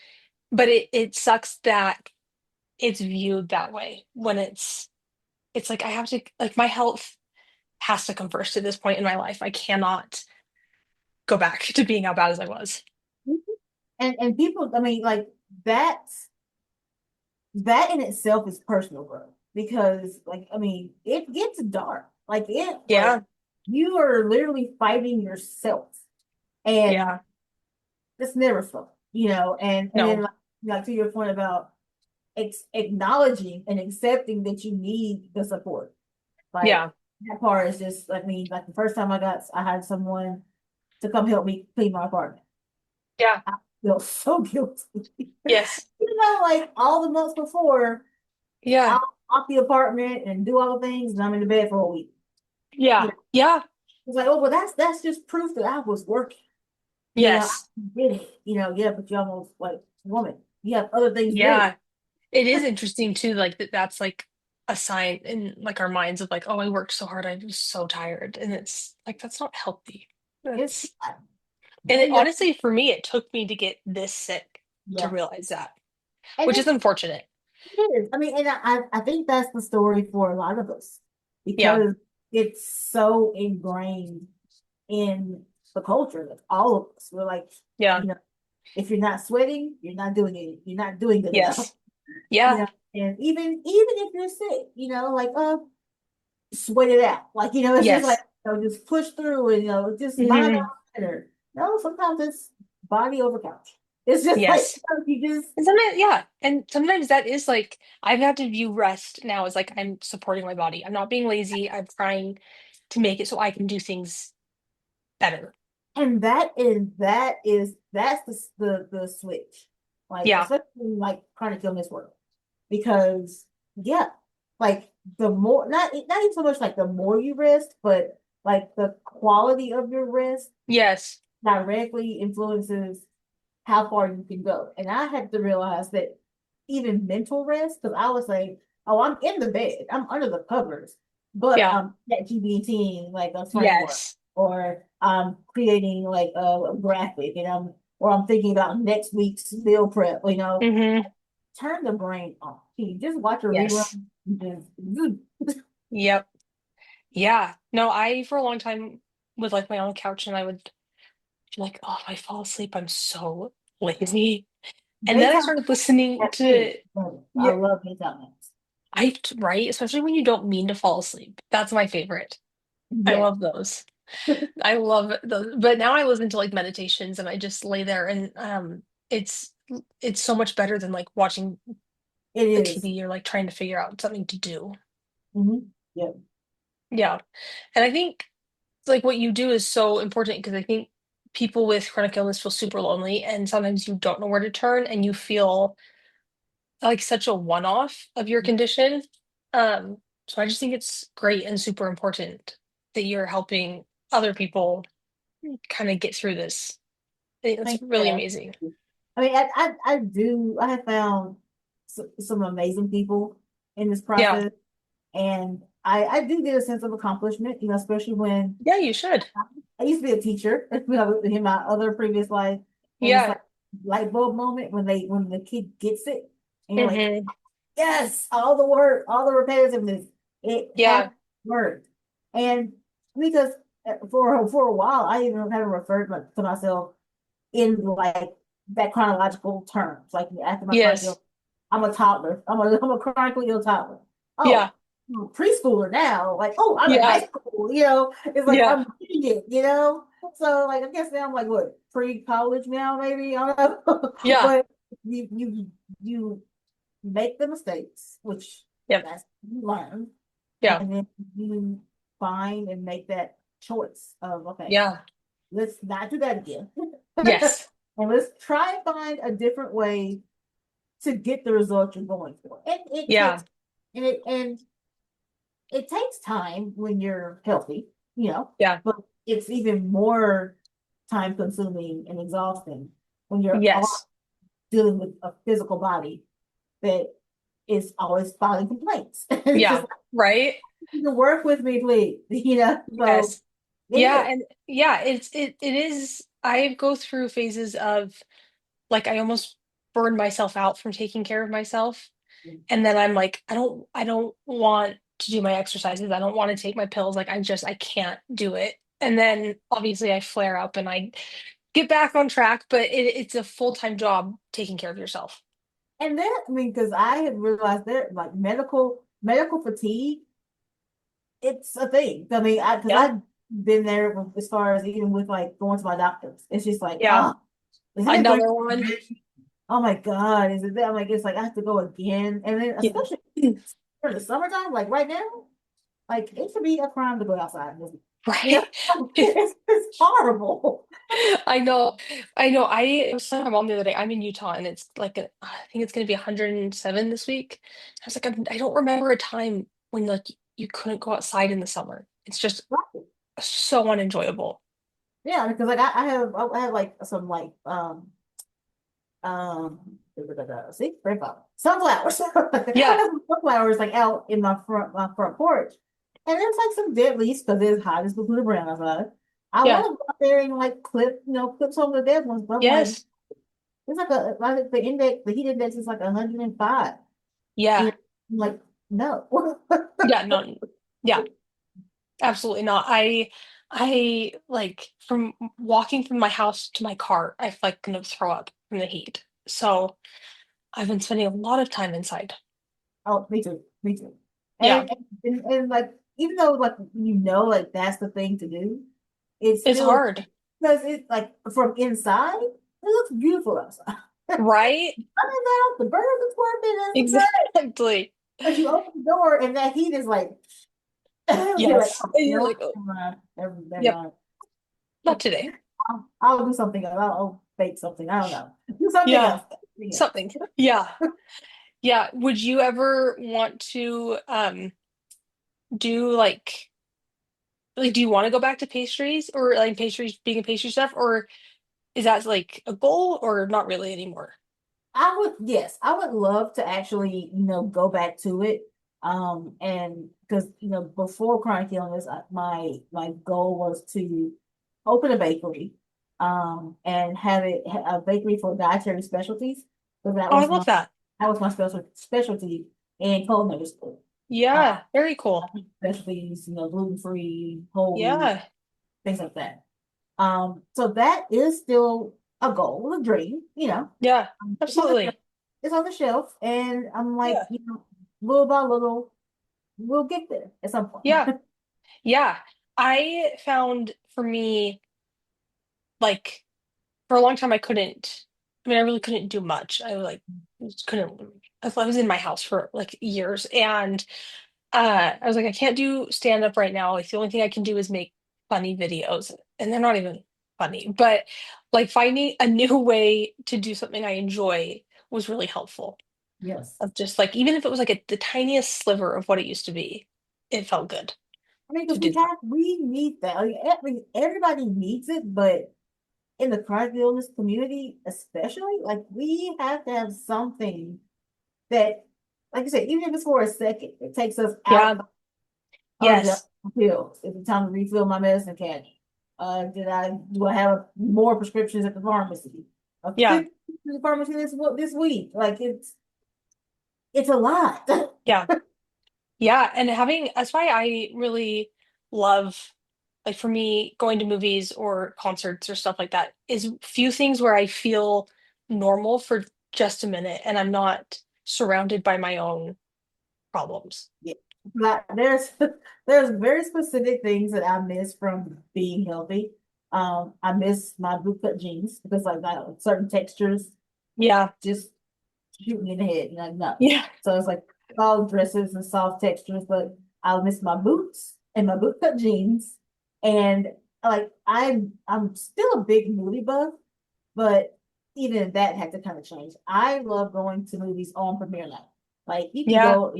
but it sucks that it's viewed that way when it's like I have to like my health has to come first at this point in my life. I cannot go back to being how bad as I was. And people, I mean, like that in itself is personal growth because, like, I mean, it gets dark. Like Yeah, you are literally fighting yourself, and yeah, it's never fun, and then no, like to your point about acknowledging and accepting that you need the support. Like yeah, that part is just, I mean, like the first time I had someone to come help me clean my apartment. yeah, I feel so guilty. yes, Like all the months before, yeah, I'll off the apartment and do all the things, and I'm in the bed for a week. You yeah, know, yeah, it's like, oh, well, that's just proof that I was working. I yes, did it. Yeah, but you're almost like woman. You have other things to do. yeah. It is interesting too, like that's like a sign in like our minds of like, oh, I worked so hard, I was so tired, and it's like that's not healthy. It's That's and it and honestly for me, it took me to get this sick to yeah, realize that, and which is unfortunate. it is. I mean, and I think that's the story for a lot of us Yeah, because it's so ingrained in the culture. Like all of us, we're like, yeah, you know, if you're not sweating, you're not doing it. You're not doing good enough. yes, yeah, And even if you're sick, like sweat it out. Like it's just like yes. just push through and just mind Hmm. over matter. No, sometimes it's body over couch. It's just like Yes. you just And sometimes, yeah. And sometimes that is like, I've had to view rest now as like I'm supporting my body. I'm not being lazy. I'm trying to make it so I can do things better. and that's the switch. Like Yeah. especially in, like chronic illness work. Because yeah, like the more not even so much like the more you rest, but like the quality of your rest Yes. directly influences how far you can go. And I had to realize that even mental rest, because I was like, oh, I'm in the bed, I'm under the covers, but Yeah. I'm at GBT like a framework, Yes. or I'm creating like a graphic, or I'm thinking about next week's meal prep. Hmm. Turn the brain off. You just watch a rerun. Yes. Just Yep. Yeah. No, I for a long time would like my on the couch and I would be like, oh, if I fall asleep, I'm so lazy. And then I daytime started listening that's me. to, I yeah, love daytime naps. right, especially when you don't mean to fall asleep. That's my favorite. I Yeah, love those. I love those. But now I listen to like meditations and I just lay there and it's it's so much better than like watching it the is. TV or like trying to figure out something to do. Yeah. Yeah. And I think like what you do is so important because I think people with chronic illness feel super lonely and sometimes you don't know where to turn and you feel like such a one-off of your condition. So I just think it's great and super important that you're helping other people kind of get through this. I think that's Thank really you. amazing. I mean, I have found some amazing people in this Yeah. process, and I do get a sense of accomplishment, especially when Yeah, you should. I used to be a teacher, in my other previous life, and it's Yeah. like light bulb moment when the kid gets it, and you're like, Hmm. yes, all the work, all the repetitiveness, it has Yeah. worked. And because for a while, I even haven't referred to myself in like that chronological terms. Like after my chronic Yes. illness, I'm a toddler. I'm a chronically ill toddler. Yeah. Oh, I'm a preschooler now. Like, oh, I'm in Yeah. high school. It's like Yeah. I'm getting it. So like I guess now I'm like what pre-college now maybe I don't know, Yeah. but you make the mistakes, which Yep. that's you learn, Yeah. and then you find and make that choice of okay, Yeah. let's not do that again. Yes. And let's try and find a different way to get the result you're going for. And it Yeah. takes and it takes time when you're healthy, Yeah. but it's even more time consuming and exhausting when you're Yes. dealing with a physical body that is always filing complaints. It's just Yeah. like, Right? you can work with me, please. So Yes. it Yeah, is. and yeah, it is I go through phases of like I almost burn myself out from taking care of myself. And then I'm like, I don't want to do my exercises. I don't want to take my pills. Like I can't do it. And then obviously I flare up and I get back on track, but it's a full-time job taking care of yourself. And then, I mean, because I have realized that like medical fatigue, it's a thing. I mean, because Yeah. I've been there as far as even with like going to my doctors. It's just like, Yeah. isn't it going? Another one. Oh my God, is it that? I'm like, it's like I have to go again. And then Yeah. especially for the summertime, like right now, like it should be a crime to go outside. You Right? know, it's horrible. I know. I know. I was telling my mom the other day, I'm in Utah and it's like, I think it's going to be 107 this week. I was like, I don't remember a time when like you couldn't go outside in the summer. It's just so unenjoyable. Yeah, because like I have like some like see brain fog. Sunflowers. I Yeah. have some sunflowers like out in my front porch. And there's like some dead leaves because it's hot as blue brown outside. I Yeah. want to go out there and like clip some of the dead ones, but I'm like, Yes. it's like the heat index is like 105. And Yeah. I'm like, no. Yeah. No. Yeah. Absolutely not. I like from walking from my house to my car, I feel like gonna throw up from the heat. So I've been spending a lot of time inside. Oh, me too. Me too. Yeah. And like even though like like that's the thing to do, it's It's still hard. because it's like from inside, it looks beautiful outside. Right? Coming out, the birds are chirping, it's great. Exactly. But you open the door and that heat is like you're like, Yes. oh, And you're like, oh, never mind, never yep, mind. not today. I'll do something else. I'll bake something. I don't know. Do something Yeah, else. Something else. something. Yeah. Yeah. Would you ever want to do like do you want to go back to pastries or like pastries being a pastry chef or is that like a goal or not really anymore? I would, yes, I would love to actually, go back to it. And because, before chronic illness, my goal was to open a bakery, and have a bakery for dietary specialties. Because Oh, I love that. that was my specialty in culinary school. Uh, Yeah, very cool. specialties, gluten free, whole wheat, Yeah. things like that. So that is still a goal, a dream, Yeah, it's on the shelf. absolutely. It's on the shelf, and I'm like, Yeah. little by little, we'll get there at some point. Yeah. Yeah. I found for me like for a long time I couldn't I mean I really couldn't do much. I like just couldn't I was in my house for like years and I was like I can't do stand up right now. Like the only thing I can do is make funny videos and they're not even funny, but like finding a new way to do something I enjoy was really helpful. Yes. Of just like even if it was like the tiniest sliver of what it used to be, it felt good I mean, to because do that. we need that. Like, everybody needs it, but in the chronic illness community, especially, like we have to have something that, like you said, even if it's for a second, it takes us out Yeah. of the Yes. pills. Is it time to refill my medicine cabinet? Do I have more prescriptions at the pharmacy? Yeah. 50 to the pharmacy this week. Like it's a lot. Yeah. Yeah, and having that's why I really love like for me going to movies or concerts or stuff like that is few things where I feel normal for just a minute and I'm not surrounded by my own problems. Yeah. Like there's very specific things that I miss from being healthy. I miss my bootcut jeans because like certain textures. Yeah. just shooting in the head, no. Yeah. So it's like all dresses and soft textures, but I'll miss my boots and my boot cut jeans. And like I'm still a big movie buff, but even that had to kind of change. I love going to movies on premiere night. Like you can Yeah. go,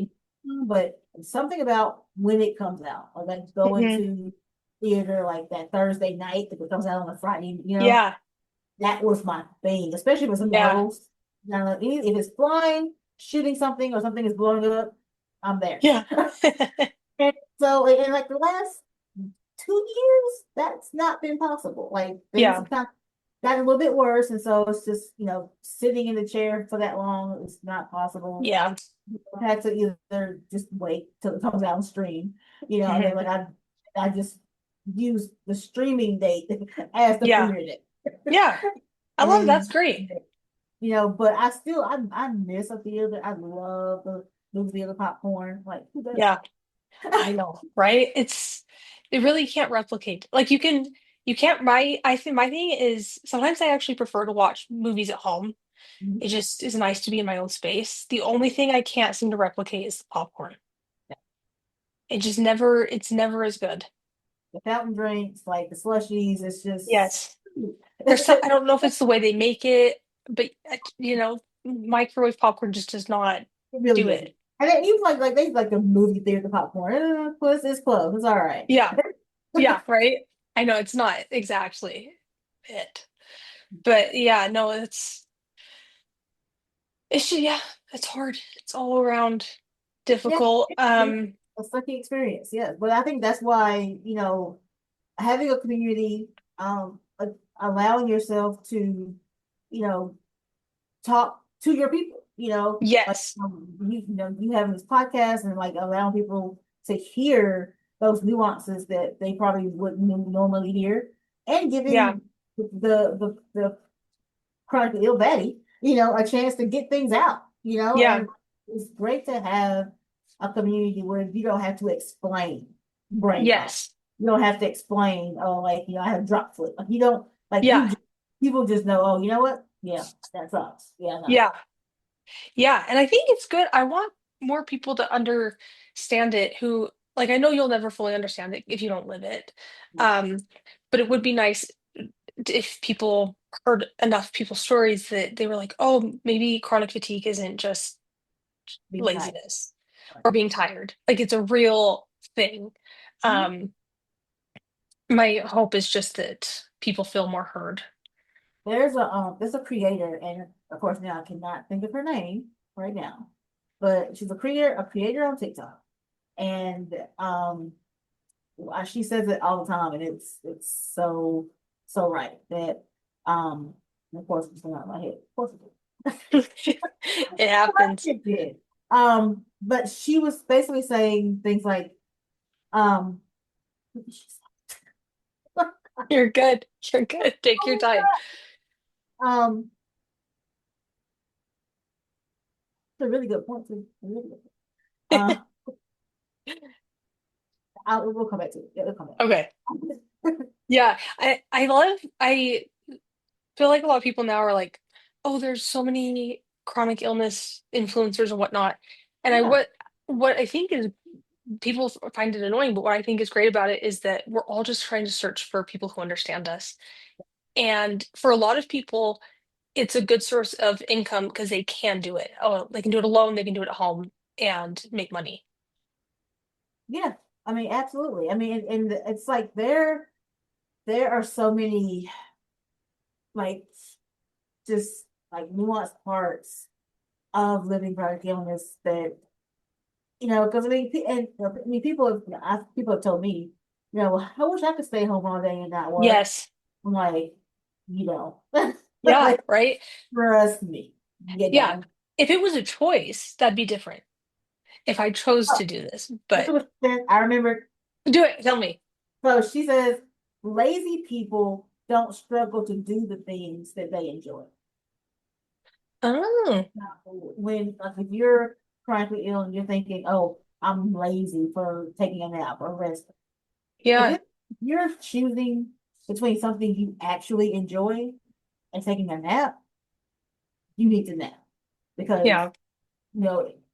but something about when it comes out, or like going Hmm. to theater like that Thursday night if it comes out on a Friday, Yeah. that was my thing, especially with some Yeah. Marvels. Now, if it's flying, shooting something, or something is blowing up, I'm there. Yeah. And so, in like the last 2 years, that's not been possible. Like things Yeah. have kind of gotten a little bit worse, and so it's just sitting in the chair for that long is not possible. Yeah. I had to either just wait till it comes out on stream, and then Hmm. like I just use the streaming date as the Yeah. premiere date, Yeah. I and love that's then great. but I miss a theater. I love the movie theater popcorn. Like who doesn't? Yeah. I know, right? It really can't replicate. Like you can't I think my thing is sometimes I actually prefer to watch movies at home. Mhm. It just is nice to be in my own space. The only thing I can't seem to replicate is the popcorn. It's never as good. The fountain drinks, like the slushies, it's just Yes. There's some, I it don't know if it's the way they make it, but microwave popcorn just does not really do isn't. it. And then even like they like the movie theater popcorn. Plus it's close. It's all right. Yeah. Yeah, right? I know it's not exactly it. But yeah, no, yeah, it's hard. It's all around Yeah, difficult. it's a sucky experience. Yeah, but I think that's why having a community, allowing yourself to, you know, talk to your people, like Yes. you having this podcast and like allowing people to hear those nuances that they probably wouldn't normally hear, and Yeah. giving the chronically ill Betty, a chance to get things out, Yeah. and it's great to have a community where you don't have to explain brain trauma. Yes. You don't have to explain, oh, like, I had a drop foot. Like, you don't, like, Yeah. people just know, oh, you know what? Yeah, that sucks. Yeah, no. Yeah. Yeah. And I think it's good. I want more people to understand it who, like, I know you'll never fully understand it if you don't live it. Um, but it would be nice if people heard enough people's stories that they were like, oh, maybe chronic fatigue isn't just Being tight. laziness or being tired. Like it's a real thing. Um, my hope is just that people feel more heard. There's a creator, and of course now I cannot think of her name right now, but she's a creator on TikTok, and she says it all the time, and it's so right that um of course it's going out of my head. Of course It happens. it did. But she was basically saying things like, um, You're good. You're good. Take your time. um, it's a really good point too. A really good point. We'll come back to it. Yeah, we'll come Okay. back. Yeah. I feel like a lot of people now are like, oh, there's so many chronic illness influencers and whatnot. And Yeah, what I think is people find it annoying, but what I think is great about it is that we're all just trying to search for people who understand us. And for a lot of people, it's a good source of income because they can do it. Oh, they can do it alone, they can do it at home and make money. yeah. I mean, absolutely. I mean, and it's like there are so many like just like nuanced parts of living chronic illness that because I mean, people have told me, I wish I could stay home all day and not work. Yes. I'm like, you know, Yeah, like right? trust me, you Yeah. don't. If it was a choice, that'd be different. If I chose Oh, to do this, this but was I remember. do it. Tell me. So she says, lazy people don't struggle to do the things that they enjoy. Oh, When like if you're chronically ill and you're thinking, oh, I'm lazy for taking a nap or rest. If yeah. it, if you're choosing between something you actually enjoy and taking a nap, you need to nap because, Yeah.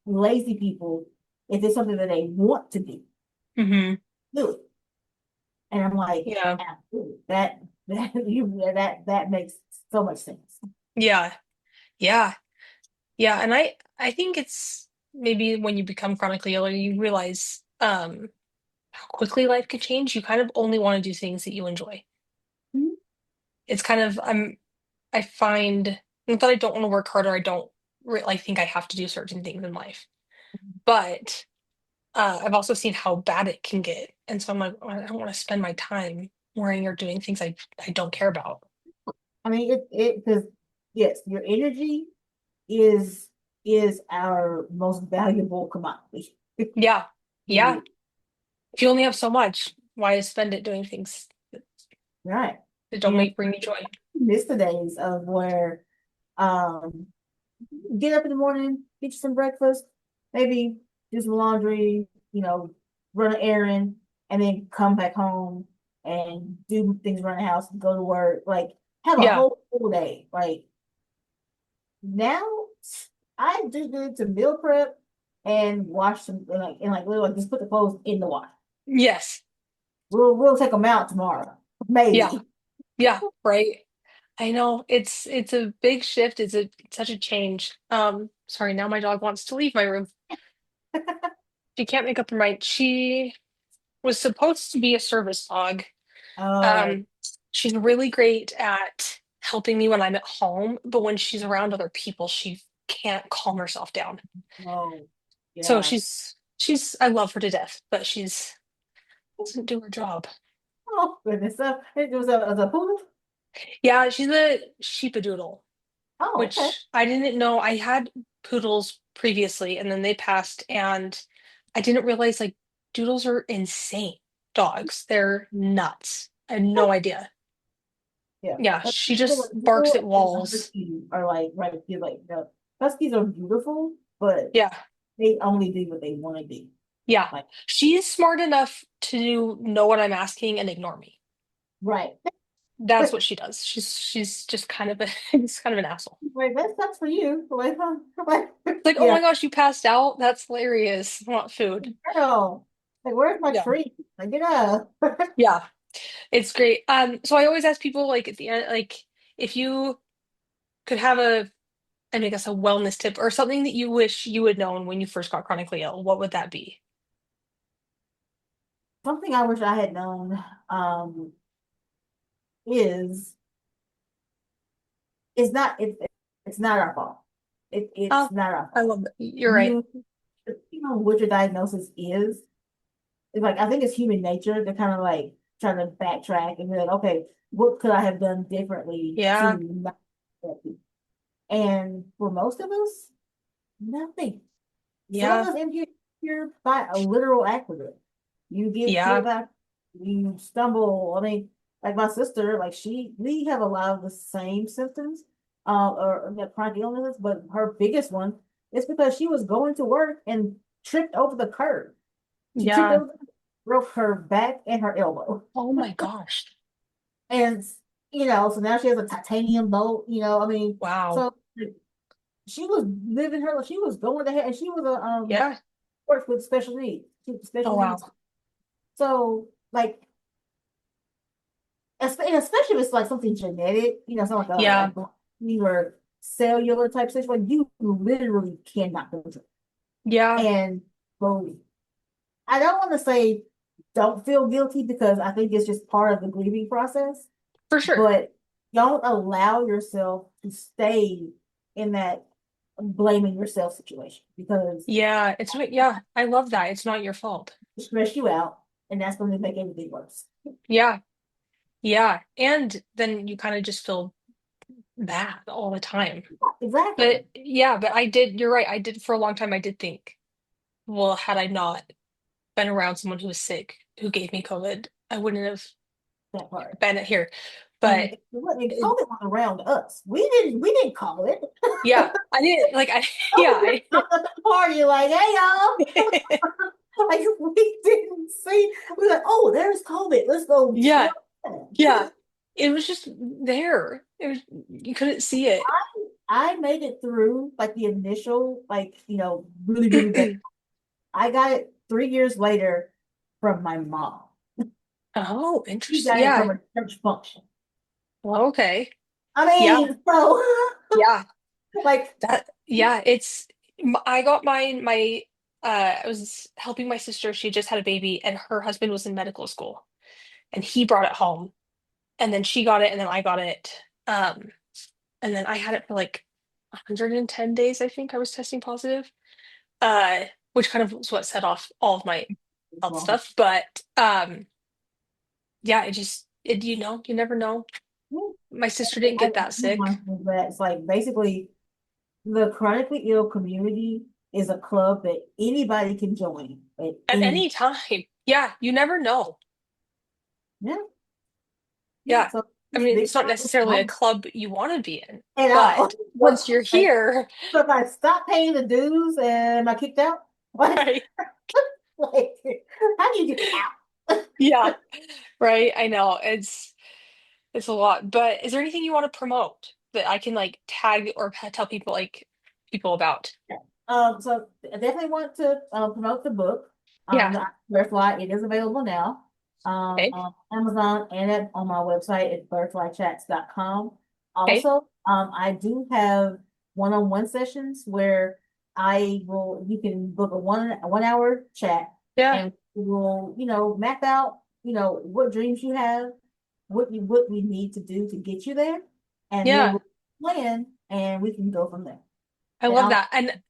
lazy people, if it's something that they want to Hmm. do it. And I'm like, Yeah. absolutely. That makes so much sense. Yeah. Yeah. Yeah. And I think it's maybe when you become chronically ill, you realize how quickly life could change. You kind of only want to do things that you enjoy. Mhm. It's kind of I find not that I don't want to work harder. I don't like think I have to do certain things in life, but I've also seen how bad it can get, and so I'm like, "Oh, I don't want to spend my time worrying or doing things I don't care about." I mean, because yes, your energy is is our most valuable commodity. Yeah, yeah. You- If you only have so much, why spend it doing things right. that don't And make bring you joy? miss the days of where um get up in the morning, get you some breakfast, maybe do some laundry, run an errand, and then come back home and do things around the house, go to work, like have a Yeah. whole full day. Like now, I just need to meal prep and wash some, and literally just put the clothes in the wash. Yes. We'll take them out tomorrow, Yeah. maybe. Yeah. Right. I know it's a big shift. Such a change. Sorry, now my dog wants to leave my room. She can't make up her mind. She was supposed to be a service dog. Oh Um, she's really great at helping me when I'm at home, but when she's around other people, she can't calm herself down. no, So yeah. she's I love her to death, but she's doesn't do her job. Oh goodness, so it was a poodle. Yeah, she's a sheepadoodle, Oh, okay. which I didn't know. I had poodles previously, and then they passed, and I didn't realize like doodles are insane dogs. They're nuts. I had no idea. Yeah. Yeah, A she poodle just barks poodle at and a walls. husky are like right here, like the huskies are beautiful, but Yeah, they only do what they want to do. yeah. Like, She's smart enough to know what I'm asking and ignore me. right. That's what she does. She's just kind of a she's kind of an asshole. Like that sucks for you. Like, huh? Like, It's like, oh yeah, my gosh, you passed out? That's hilarious. I want food. girl. Like, where's my Yeah. treat? Like, get up. Yeah. It's great. So I always ask people like at the end, like if you could have I guess a wellness tip or something that you wish you had known when you first got chronically ill, what would that be? Something I wish I had known is it's not it's not our fault. It's Oh, not our I fault. love that. You're right. You what your diagnosis is. It's like I think it's human nature to kind of like try to backtrack and be like, okay, what could I have done differently to Yeah. not get that? And for most of us, nothing. Some of Yeah. us in here by a literal accident. You get hit Yeah. by, you stumble. I mean, like my sister, like we have a lot of the same symptoms, or chronic illnesses, but her biggest one is because she was going to work and tripped over the curb. She tripped Yeah. over, broke her back and her elbow. Oh my gosh. And, so now she has a titanium bolt, I mean, Wow. so she was living her, she was going ahead, and she was Yeah. works with special needs, Oh special wow. needs. So, like, especially if it's like something genetic, it's not like Yeah. or cellular type situation, you literally cannot control. Yeah. And so I don't want to say don't feel guilty because I think it's just part of the grieving process, For sure. but don't allow yourself to stay in that blaming yourself situation because Yeah. It's not, yeah. I love that. It's not your fault. it stress you out and that's going to make everything worse. Yeah. Yeah. And then you kind of just feel bad all the time. Exactly. But yeah, but you're right. I did for a long time. I did think, well, had I not been around someone who was sick who gave me COVID, I wouldn't have That part. been here. And But it, COVID was around us. We didn't call it. yeah, I didn't like yeah, COVID just stopped at the party like, hey y'all. Like we didn't see. We were like, oh, there's COVID. Let's go try yeah, it. yeah. It was just there. It was you couldn't see it. I made it through like the initial, like, really, really bad. I got it 3 years later from my mom. Oh, She interesting. got it Yeah. from a church function. Well, okay. I Yeah. mean, so Yeah. like, Yeah, I got I was helping my sister. She just had a baby and her husband was in medical school and he brought it home and then she got it and then I got it. Um, and then I had it for like 110 days, I think I was testing positive. Which kind of was what set off all of my health well, stuff. But yeah, you never know. My sister didn't I get that sick one thing that it's like basically the chronically ill community is a club that anybody can join at at any. any time. Yeah, you never know. Yeah, yeah. Yeah. So I it's mean, big it's not necessarily a club you want to be in, at all. but once you're Like, here, so if I stop paying the dues and I kicked out, like, right? like how do you get out? Yeah, right. I know it's a lot, but is there anything you want to promote that I can like tag or tell people people about? So I definitely want to promote the book, Yeah. the Butterfly. It is available now, Okay. on Amazon and on my website at butterflychats.com. Okay. Also, I do have one-on-one sessions where you can book a 1 hour chat Yeah. and we'll, map out, what dreams you have, what we need to do to get you there, and then Yeah. we'll plan and we can go from there. I And love I'll that. And